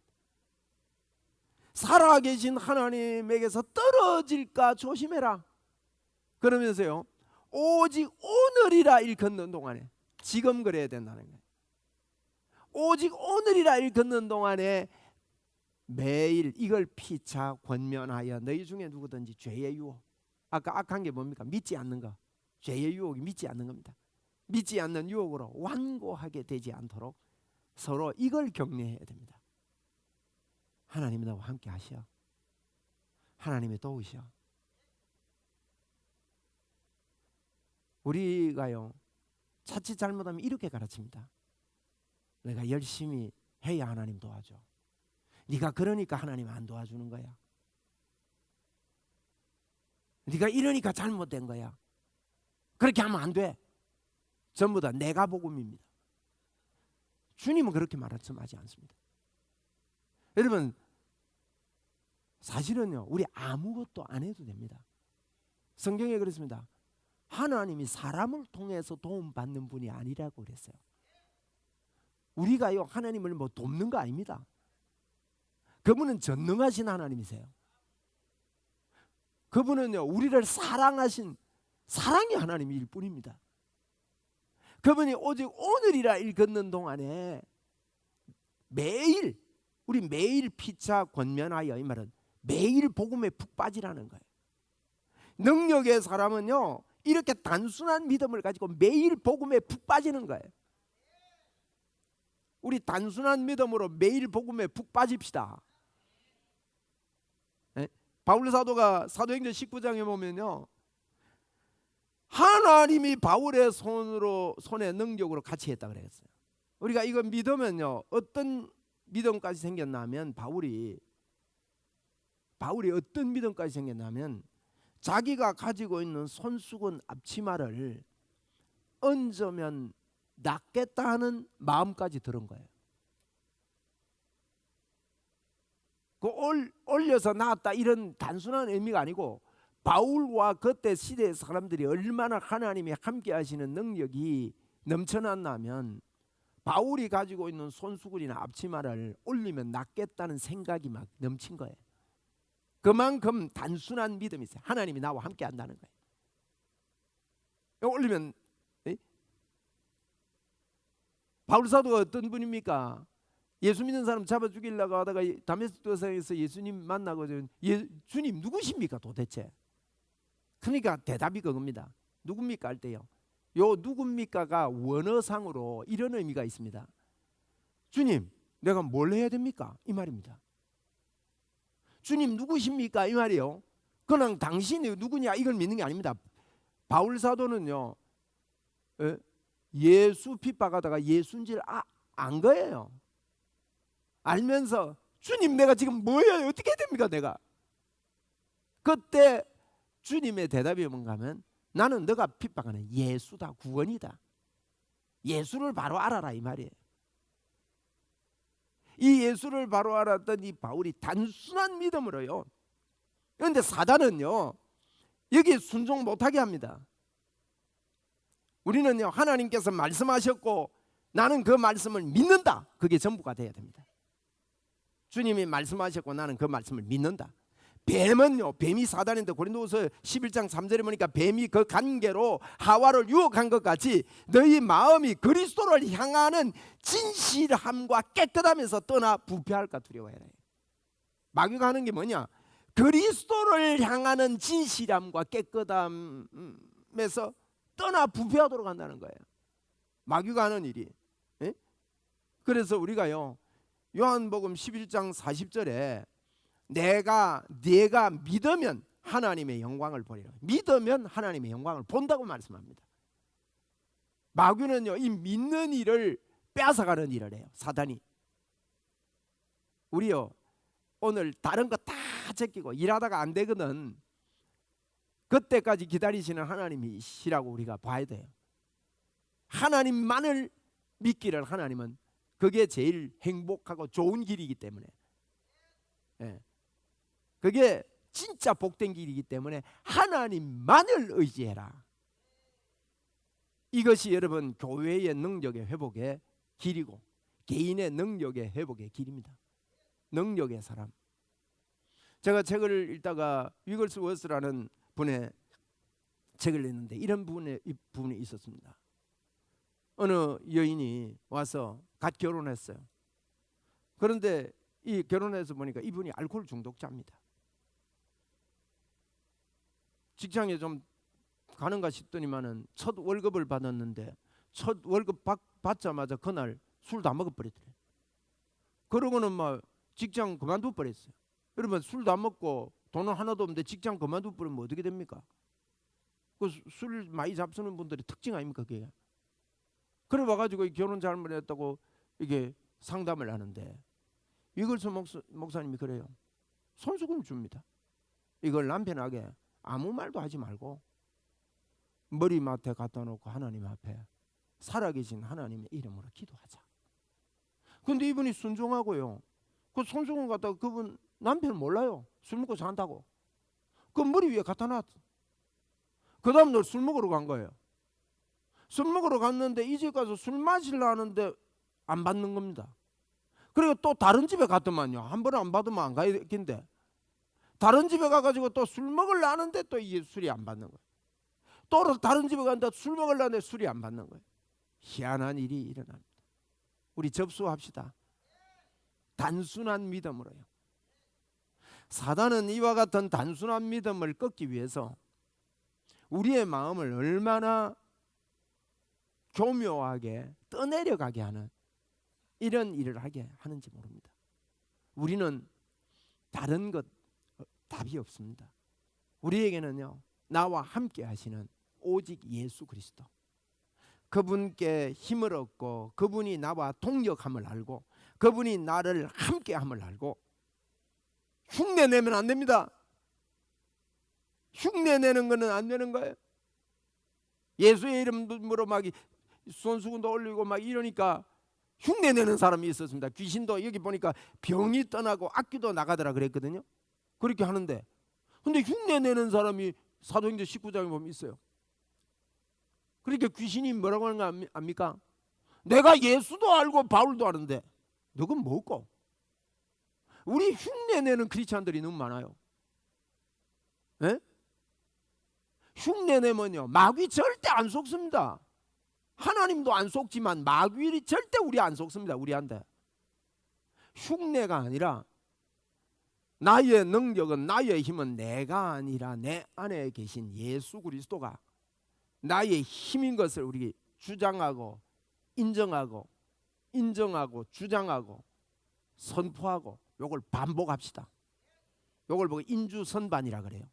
살아계신 하나님에게서 떨어질까 조심해라. 그러면서요, 오직 오늘이라 일컫는 동안에, 지금 그래야 된다는 거예요. 오직 오늘이라 일컫는 동안에 매일 이걸 피차 권면하여 너희 중에 누구든지 죄의 유혹, 아까 악한 게 뭡니까? 믿지 않는 거. 죄의 유혹이 믿지 않는 겁니다. 믿지 않는 유혹으로 완고하게 되지 않도록 서로 이걸 격려해야 됩니다. 하나님이 너와 함께 하시오. 하나님이 도우시오. 우리가요, 자칫 잘못하면 이렇게 가르칩니다. 내가 열심히 해야 하나님 도와줘. 네가 그러니까 하나님 안 도와주는 거야. 네가 이러니까 잘못된 거야. 그렇게 하면 안 돼. 전부 다 내가 복음입니다. 주님은 그렇게 말씀하지 않습니다. 여러분, 사실은요, 우리 아무것도 안 해도 됩니다. 성경에 그랬습니다. 하나님이 사람을 통해서 도움받는 분이 아니라고 그랬어요. 우리가요, 하나님을 뭐 돕는 거 아닙니다. 그분은 전능하신 하나님이세요. 그분은요, 우리를 사랑하신 사랑의 하나님일 뿐입니다. 그분이 오직 오늘이라 일 걷는 동안에 매일, 우리 매일 피차 권면하여, 이 말은 매일 복음에 푹 빠지라는 거예요. 능력의 사람은요, 이렇게 단순한 믿음을 가지고 매일 복음에 푹 빠지는 거예요. 우리 단순한 믿음으로 매일 복음에 푹 빠집시다. 네? 바울 사도가 사도행전 19장에 보면요, 하나님이 바울의 손에 능력으로 같이 했다 그랬어요. 우리가 이거 믿으면요, 어떤 믿음까지 생겼냐면, 바울이 어떤 믿음까지 생겼냐면, 자기가 가지고 있는 손수건 앞치마를 얹으면 낫겠다 하는 마음까지 들은 거예요. 그 올려서 나았다 이런 단순한 의미가 아니고, 바울과 그때 시대의 사람들이 얼마나 하나님이 함께 하시는 능력이 넘쳐났냐면, 바울이 가지고 있는 손수건이나 앞치마를 올리면 낫겠다는 생각이 막 넘친 거예요. 그만큼 단순한 믿음이 있어요. 하나님이 나와 함께 한다는 거예요. 올리면, 바울 사도가 어떤 분입니까? 예수 믿는 사람 잡아 죽이려고 하다가 다메섹 도상에서 예수님 만나고, 주님 누구십니까 도대체? 그러니까 대답이 그겁니다. 누굽니까 할 때요, 요 누굽니까가 원어상으로 이런 의미가 있습니다. 주님, 내가 뭘 해야 됩니까? 이 말입니다. 주님 누구십니까? 이 말이요. 그냥 당신이 누구냐 이걸 믿는 게 아닙니다. 바울 사도는요, 예수 핍박하다가 예수인 줄 안 거예요. 알면서, 주님 내가 지금 뭐예요? 어떻게 해야 됩니까 내가? 그때 주님의 대답이 뭔가 하면, 나는 너가 핍박하는 예수다, 구원이다. 예수를 바로 알아라 이 말이에요. 이 예수를 바로 알았던 이 바울이 단순한 믿음으로요. 그런데 사단은요, 여기에 순종 못하게 합니다. 우리는요, 하나님께서 말씀하셨고 나는 그 말씀을 믿는다. 그게 전부가 돼야 됩니다. 주님이 말씀하셨고 나는 그 말씀을 믿는다. 뱀은요, 뱀이 사단인데 고린도후서 11장 3절에 보니까 뱀이 그 간계로 하와를 유혹한 것 같이 너희 마음이 그리스도를 향하는 진실함과 깨끗함에서 떠나 부패할까 두려워해라. 마귀가 하는 게 뭐냐? 그리스도를 향하는 진실함과 깨끗함에서 떠나 부패하도록 한다는 거예요. 마귀가 하는 일이. 그래서 우리가요, 요한복음 11장 40절에 네가 믿으면 하나님의 영광을 보리라. 믿으면 하나님의 영광을 본다고 말씀합니다. 마귀는요, 이 믿는 일을 빼앗아가는 일을 해요. 사단이. 우리요, 오늘 다른 거 다 제끼고 일하다가 안 되거든. 그때까지 기다리시는 하나님이시라고 우리가 봐야 돼요. 하나님만을 믿기를, 하나님은 그게 제일 행복하고 좋은 길이기 때문에, 그게 진짜 복된 길이기 때문에 하나님만을 의지해라. 이것이 여러분 교회의 능력의 회복의 길이고 개인의 능력의 회복의 길입니다. 능력의 사람. 제가 책을 읽다가 위걸스 워스라는 분의 책을 냈는데 이런 부분이 있었습니다. 어느 여인이 와서 갓 결혼했어요. 그런데 이 결혼해서 보니까 이분이 알코올 중독자입니다. 직장에 좀 가는가 싶더니만은 첫 월급을 받았는데 첫 월급 받자마자 그날 술 다 먹어버렸더래요. 그러고는 막 직장 그만두 버렸어요. 여러분, 술 다 먹고 돈은 하나도 없는데 직장 그만두 버리면 어떻게 됩니까? 그 술 많이 잡수는 분들의 특징 아닙니까 그게? 그래 와가지고 결혼 잘못했다고 이게 상담을 하는데 위걸스 목사님이 그래요. 손수건을 줍니다. 이걸 남편에게 아무 말도 하지 말고 머리맡에 갖다 놓고 하나님 앞에 살아계신 하나님의 이름으로 기도하자. 근데 이분이 순종하고요. 그 손수건 갖다가 그분 남편 몰라요. 술 먹고 잔다고. 그 머리 위에 갖다 놨어. 그 다음 날 술 먹으러 간 거예요. 술 먹으러 갔는데 이 집 가서 술 마시려 하는데 안 받는 겁니다. 그리고 또 다른 집에 갔더만요. 한 번 안 받으면 안 가야겠는데 다른 집에 가가지고 또 술 먹으려 하는데 또 이게 술이 안 받는 거예요. 또 다른 집에 갔는데 술 먹으려 하는데 술이 안 받는 거예요. 희한한 일이 일어납니다. 우리 접수합시다. 단순한 믿음으로요. 사단은 이와 같은 단순한 믿음을 꺾기 위해서 우리의 마음을 얼마나 교묘하게 떠내려가게 하는 이런 일을 하게 하는지 모릅니다. 우리는 다른 것 답이 없습니다. 우리에게는요, 나와 함께 하시는 오직 예수 그리스도, 그분께 힘을 얻고 그분이 나와 동력함을 알고 그분이 나를 함께함을 알고 흉내내면 안 됩니다. 흉내내는 거는 안 되는 거예요. 예수의 이름으로 막 손수건도 올리고 막 이러니까 흉내내는 사람이 있었습니다. 귀신도 여기 보니까 병이 떠나고 악귀도 나가더라 그랬거든요. 그렇게 하는데 근데 흉내내는 사람이 사도행전 19장에 보면 있어요. 그러니까 귀신이 뭐라고 하는 거 압니까? 내가 예수도 알고 바울도 아는데 너건 뭐고? 우리 흉내내는 크리스찬들이 너무 많아요. 에? 흉내내면요 마귀 절대 안 속습니다. 하나님도 안 속지만 마귀를 절대 우리 안 속습니다. 우리한테 흉내가 아니라 나의 능력은 나의 힘은 내가 아니라 내 안에 계신 예수 그리스도가 나의 힘인 것을 우리 주장하고 인정하고 주장하고 선포하고 요걸 반복합시다. 요걸 보고 인주선반이라 그래요.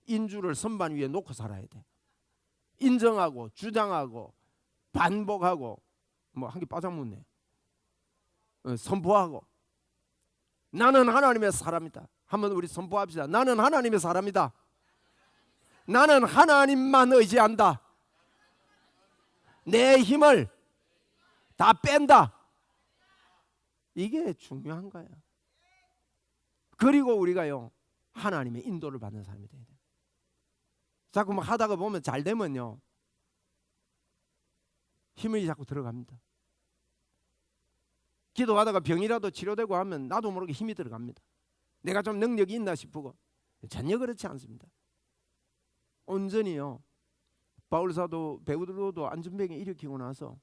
인주를 선반 위에 놓고 살아야 돼. 인정하고 주장하고 반복하고 뭐 한 개 빠져묻네. 선포하고 나는 하나님의 사람이다. 한번 우리 선포합시다. 나는 하나님의 사람이다. 나는 하나님만 의지한다. 내 힘을 다 뺀다. 이게 중요한 거예요. 그리고 우리가요 하나님의 인도를 받는 사람이 돼야 돼요. 자꾸 막 하다가 보면 잘 되면요 힘이 자꾸 들어갑니다. 기도하다가 병이라도 치료되고 하면 나도 모르게 힘이 들어갑니다. 내가 좀 능력이 있나 싶고 전혀 그렇지 않습니다. 온전히요 바울사도 베드로도 안전병에 일으키고 나서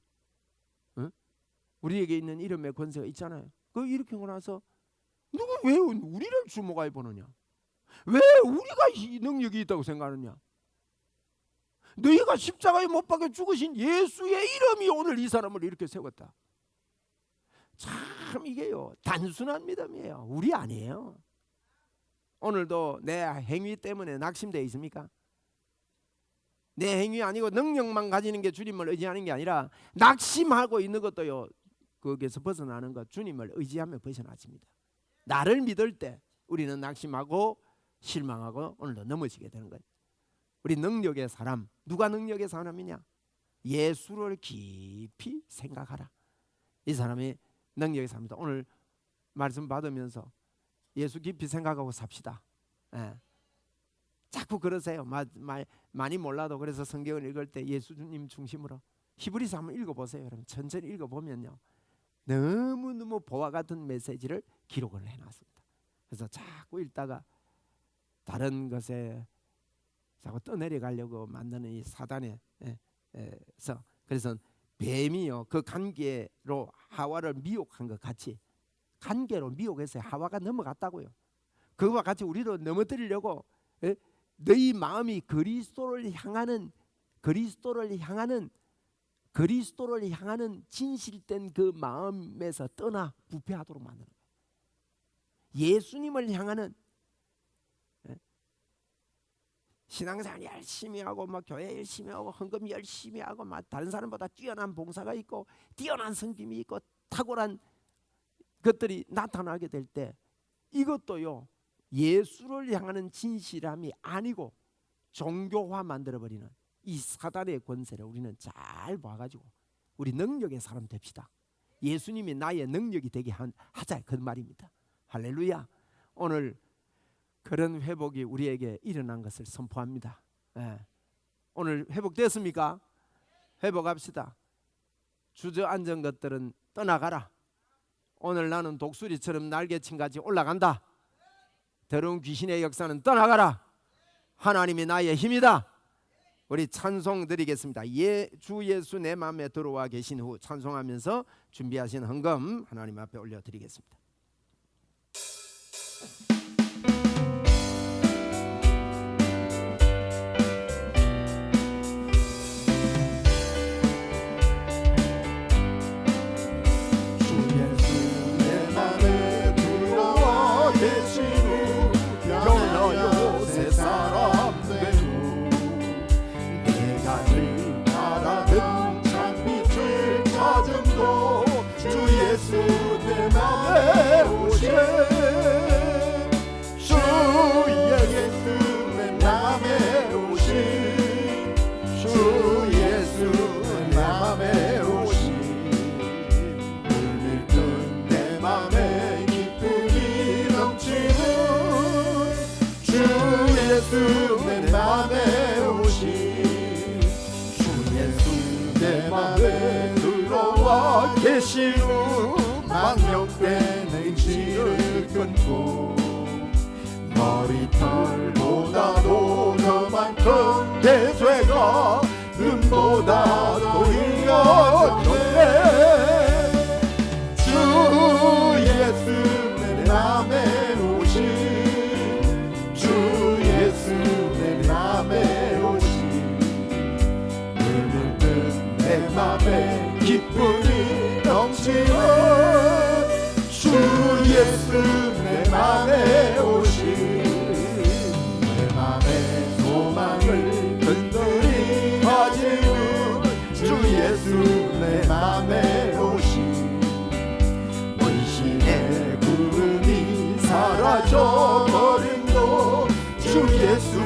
우리에게 있는 이름의 권세가 있잖아요. 그거 일으키고 나서 누가 왜 우리를 주목하여 보느냐? 왜 우리가 이 능력이 있다고 생각하느냐? 너희가 십자가에 못 박혀 죽으신 예수의 이름이 오늘 이 사람을 이렇게 세웠다. 참 이게요 단순한 믿음이에요. 우리 아니에요. 오늘도 내 행위 때문에 낙심되어 있습니까? 내 행위 아니고 능력만 가지는 게 주님을 의지하는 게 아니라 낙심하고 있는 것도요 거기에서 벗어나는 것 주님을 의지하며 벗어나집니다. 나를 믿을 때 우리는 낙심하고 실망하고 오늘도 넘어지게 되는 거예요. 우리 능력의 사람, 누가 능력의 사람이냐? 예수를 깊이 생각하라. 이 사람이 능력의 사람이다. 오늘 말씀 받으면서 예수 깊이 생각하고 삽시다. 예. 자꾸 그러세요. 많이 몰라도 그래서 성경을 읽을 때 예수님 중심으로 히브리서 한번 읽어보세요. 여러분 천천히 읽어보면요 너무너무 보와 같은 메시지를 기록을 해놨습니다. 그래서 자꾸 읽다가 다른 것에 자꾸 떠내려가려고 만드는 이 사단에서 그래서 뱀이요 그 관계로 하와를 미혹한 것 같이 관계로 미혹해서 하와가 넘어갔다고요. 그와 같이 우리도 넘어뜨리려고 너희 마음이 그리스도를 향하는 진실된 그 마음에서 떠나 부패하도록 만드는 거예요. 예수님을 향하는 신앙생활 열심히 하고 막 교회 열심히 하고 헌금 열심히 하고 막 다른 사람보다 뛰어난 봉사가 있고 뛰어난 성김이 있고 탁월한 것들이 나타나게 될 때 이것도요 예수를 향하는 진실함이 아니고 종교화 만들어버리는 이 사단의 권세를 우리는 잘 봐가지고 우리 능력의 사람 됩시다. 예수님이 나의 능력이 되게 하자, 그 말입니다. 할렐루야. 오늘 그런 회복이 우리에게 일어난 것을 선포합니다. 오늘 회복됐습니까? 회복합시다. 주저앉은 것들은 떠나가라. 오늘 나는 독수리처럼 날개층같이 올라간다. 더러운 귀신의 역사는 떠나가라. 하나님이 나의 힘이다. 우리 찬송 드리겠습니다. 주 예수 내 마음에 들어와 계신 후 찬송하면서 준비하신 헌금 하나님 앞에 올려드리겠습니다. 계신 후 망령된 지를 끊고 머리털보다도 그만큼 내 죄가 눈보다도 흘렸네. 주 예수 내 맘에 오신 주 예수 내 맘에 오신 물든 내 맘에 기쁨이 넘치는 주 예수 내 맘에 오신 내 맘의 소망을 든든히 가지는 주 예수 내 맘에 오신 원신의 구름이 사라져버린도 주 예수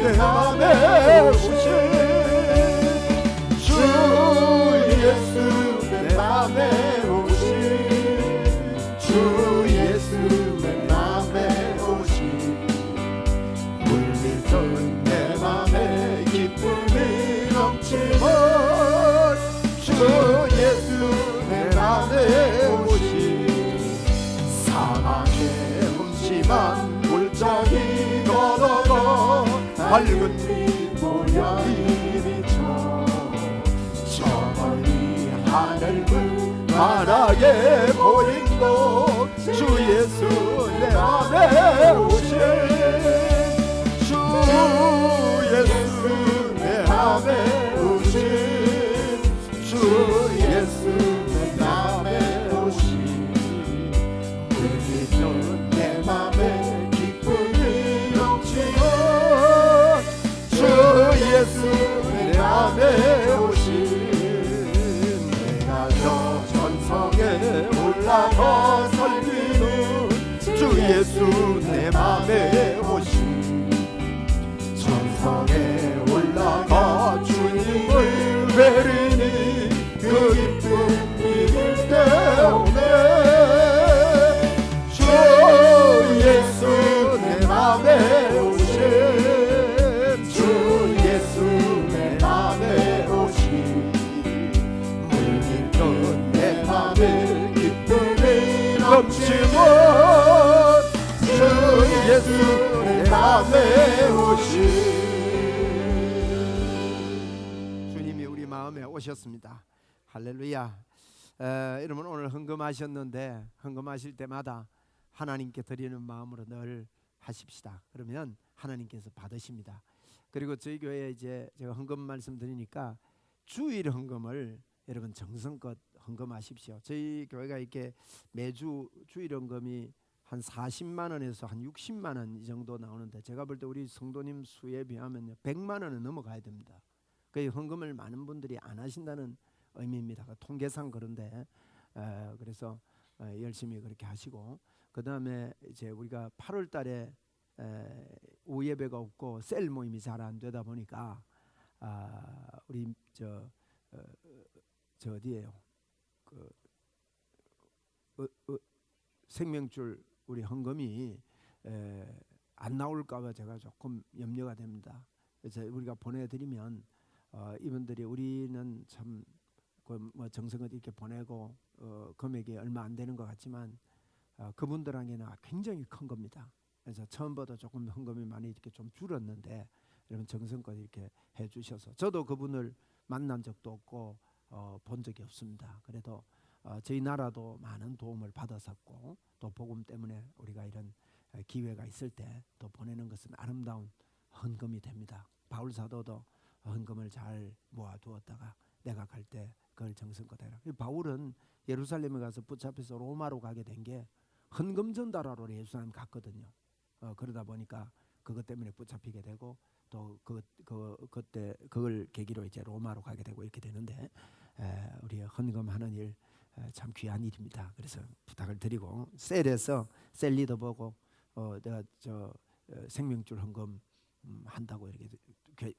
내 맘에 오신 주 예수 내 맘에 오신 주 예수 내 맘에 오신 물밀던 내 맘에 기쁨이 넘치는 주 예수 내 맘에 오신 사막의 흠심한 골짜기 걸어가 밝은 빛 모양이 비쳐 저 멀리 하늘을 환하게 보인도 주 예수 내 맘에 오신 주 예수 내 맘에 오신 주 예수 내 맘에 오신 물밀던 내 맘에 기쁨이 넘치는 주 예수 내 맘에 오신 전성에 올라가 살기는 주 예수 내 맘에 오신 전성에 올라가 주님을 뵈리니 그 기쁨 믿을 때오네. 주 예수 내 맘에 오신 주 예수 내 맘에 오신 내 맘에 기쁨이 넘치는 주 예수 내 맘에 오신 주님이 우리 마음에 오셨습니다. 할렐루야. 여러분 오늘 헌금하셨는데 헌금하실 때마다 하나님께 드리는 마음으로 늘 하십시다. 그러면 하나님께서 받으십니다. 그리고 저희 교회에 이제 제가 헌금 말씀드리니까 주일 헌금을 여러분 정성껏 헌금하십시오. 저희 교회가 이렇게 매주 주일 헌금이 한 40만 원에서 한 60만 원 이 정도 나오는데 제가 볼 때 우리 성도님 수에 비하면 100만 원은 넘어가야 됩니다. 그 헌금을 많은 분들이 안 하신다는 의미입니다. 통계상 그런데 그래서 열심히 그렇게 하시고 그 다음에 이제 우리가 8월 달에 오후 예배가 없고 셀 모임이 잘 안 되다 보니까 우리 저 어디예요? 생명줄 우리 헌금이 안 나올까봐 제가 조금 염려가 됩니다. 그래서 우리가 보내드리면 이분들이 우리는 참 뭐 정성을 이렇게 보내고 금액이 얼마 안 되는 것 같지만 그분들에게는 굉장히 큰 겁니다. 그래서 처음보다 조금 헌금이 많이 이렇게 좀 줄었는데 여러분 정성껏 이렇게 해주셔서 저도 그분을 만난 적도 없고 본 적이 없습니다. 그래도 저희 나라도 많은 도움을 받았었고 또 복음 때문에 우리가 이런 기회가 있을 때 또 보내는 것은 아름다운 헌금이 됩니다. 바울 사도도 헌금을 잘 모아두었다가 내가 갈 때 그걸 정성껏 해라. 바울은 예루살렘에 가서 붙잡혀서 로마로 가게 된 게 헌금 전달하러 예루살렘 갔거든요. 그러다 보니까 그것 때문에 붙잡히게 되고 또 그때 그걸 계기로 이제 로마로 가게 되고 이렇게 되는데 우리 헌금하는 일 참 귀한 일입니다. 그래서 부탁을 드리고 셀에서 셀 리더 보고 내가 생명줄 헌금 한다고 이렇게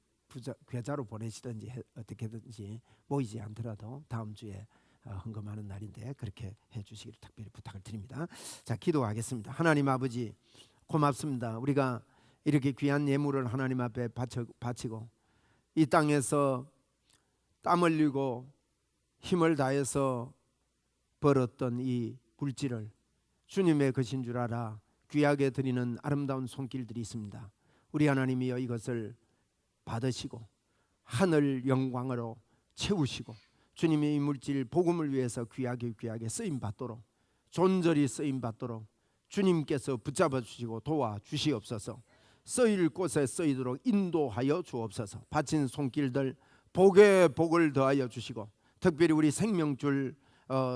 계좌로 보내시든지 어떻게든지 모이지 않더라도 다음 주에 헌금하는 날인데 그렇게 해주시기를 특별히 부탁을 드립니다. 자, 기도하겠습니다. 하나님 아버지 고맙습니다. 우리가 이렇게 귀한 예물을 하나님 앞에 바치고 이 땅에서 땀 흘리고 힘을 다해서 벌었던 이 물질을 주님의 것인 줄 알아 귀하게 드리는 아름다운 손길들이 있습니다. 우리 하나님이여 이것을 받으시고 하늘 영광으로 채우시고 주님의 이 물질 복음을 위해서 귀하게 쓰임 받도록 존절히 쓰임 받도록 주님께서 붙잡아 주시고 도와 주시옵소서. 쓰일 곳에 쓰이도록 인도하여 주옵소서. 바친 손길들 복에 복을 더하여 주시고 특별히 우리 생명줄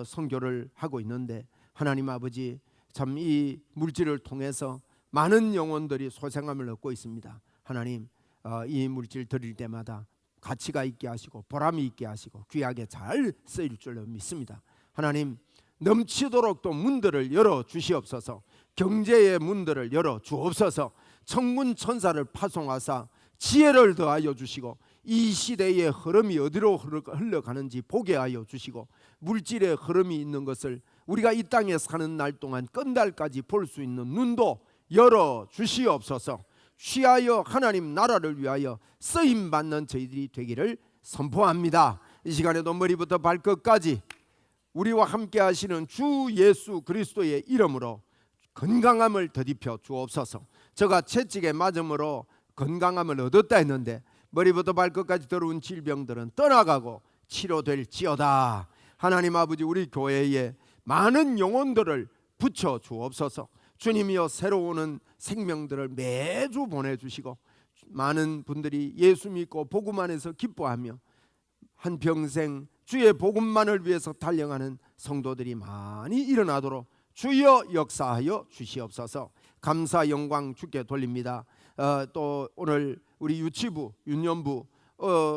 선교를 하고 있는데 하나님 아버지 참 이 물질을 통해서 많은 영혼들이 소생함을 얻고 있습니다. 하나님 이 물질 드릴 때마다 가치가 있게 하시고 보람이 있게 하시고 귀하게 잘 쓰일 줄로 믿습니다. 하나님 넘치도록 또 문들을 열어 주시옵소서. 경제의 문들을 열어 주옵소서. 천군 천사를 파송하사 지혜를 더하여 주시고 이 시대의 흐름이 어디로 흘러가는지 보게 하여 주시고 물질의 흐름이 있는 것을 우리가 이 땅에 사는 날 동안 끝날까지 볼 수 있는 눈도 열어 주시옵소서. 취하여 하나님 나라를 위하여 쓰임받는 저희들이 되기를 선포합니다. 이 시간에도 머리부터 발끝까지 우리와 함께 하시는 주 예수 그리스도의 이름으로 건강함을 더딥혀 주옵소서. 저가 채찍에 맞음으로 건강함을 얻었다 했는데 머리부터 발끝까지 더러운 질병들은 떠나가고 치료될지어다. 하나님 아버지 우리 교회에 많은 영혼들을 붙여 주옵소서. 주님이여 새로운 생명들을 매주 보내주시고 많은 분들이 예수 믿고 복음 안에서 기뻐하며 한평생 주의 복음만을 위해서 달려가는 성도들이 많이 일어나도록 주여 역사하여 주시옵소서. 감사 영광 주께 돌립니다. 또 오늘 우리 유치부 유년부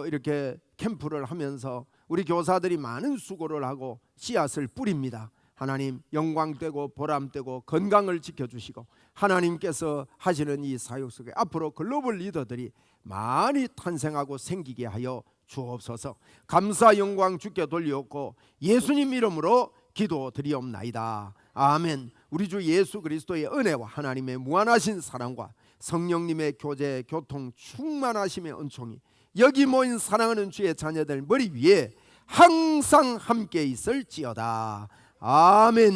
이렇게 캠프를 하면서 우리 교사들이 많은 수고를 하고 씨앗을 뿌립니다. 하나님 영광되고 보람되고 건강을 지켜주시고 하나님께서 하시는 이 사역 속에 앞으로 글로벌 리더들이 많이 탄생하고 생기게 하여 주옵소서. 감사 영광 주께 돌리옵고 예수님 이름으로 기도드리옵나이다. 아멘. 우리 주 예수 그리스도의 은혜와 하나님의 무한하신 사랑과 성령님의 교제 교통 충만하심의 은총이 여기 모인 사랑하는 주의 자녀들 머리 위에 항상 함께 있을지어다. 아멘.